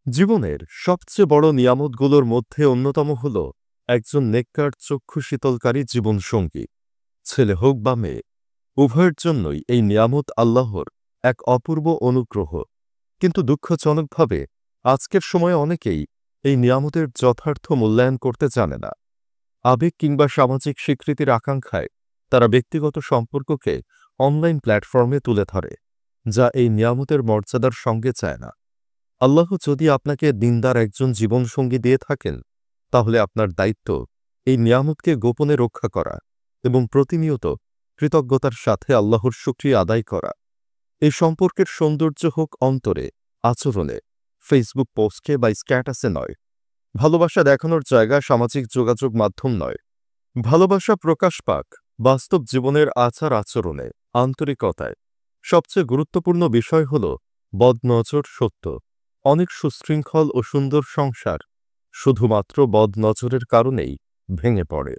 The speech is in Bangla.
জীবনের সবচেয়ে বড় নিয়ামতগুলোর মধ্যে অন্যতম হল একজন নেককার চক্ষু শীতলকারী জীবনসঙ্গী। ছেলে হোক বা মেয়ে, উভয়ের জন্যই এই নিয়ামত আল্লাহর এক অপূর্ব অনুগ্রহ। কিন্তু দুঃখজনকভাবে আজকের সময়ে অনেকেই এই নিয়ামতের যথার্থ মূল্যায়ন করতে জানে না। আবেগ কিংবা সামাজিক স্বীকৃতির আকাঙ্ক্ষায় তারা ব্যক্তিগত সম্পর্ককে অনলাইন প্ল্যাটফর্মে তুলে ধরে, যা এই নিয়ামতের মর্যাদার সঙ্গে চায় না। আল্লাহ যদি আপনাকে দিনদার একজন জীবনসঙ্গী দিয়ে থাকেন, তাহলে আপনার দায়িত্ব এই নিয়ামতকে গোপনে রক্ষা করা এবং প্রতিনিয়ত কৃতজ্ঞতার সাথে আল্লাহর শুকরিয়া আদায় করা। এই সম্পর্কের সৌন্দর্য হোক অন্তরে, আচরণে, ফেসবুক পোস্টে বা স্ট্যাটাসে নয়। ভালোবাসা দেখানোর জায়গা সামাজিক যোগাযোগ মাধ্যম নয়। ভালোবাসা প্রকাশ পাক বাস্তব জীবনের আচার আচরণে, আন্তরিকতায়। সবচেয়ে গুরুত্বপূর্ণ বিষয় হল বদনজর সত্য। অনেক সুশৃঙ্খল ও সুন্দর সংসার শুধুমাত্র বদনজরের কারণেই ভেঙে পড়ে।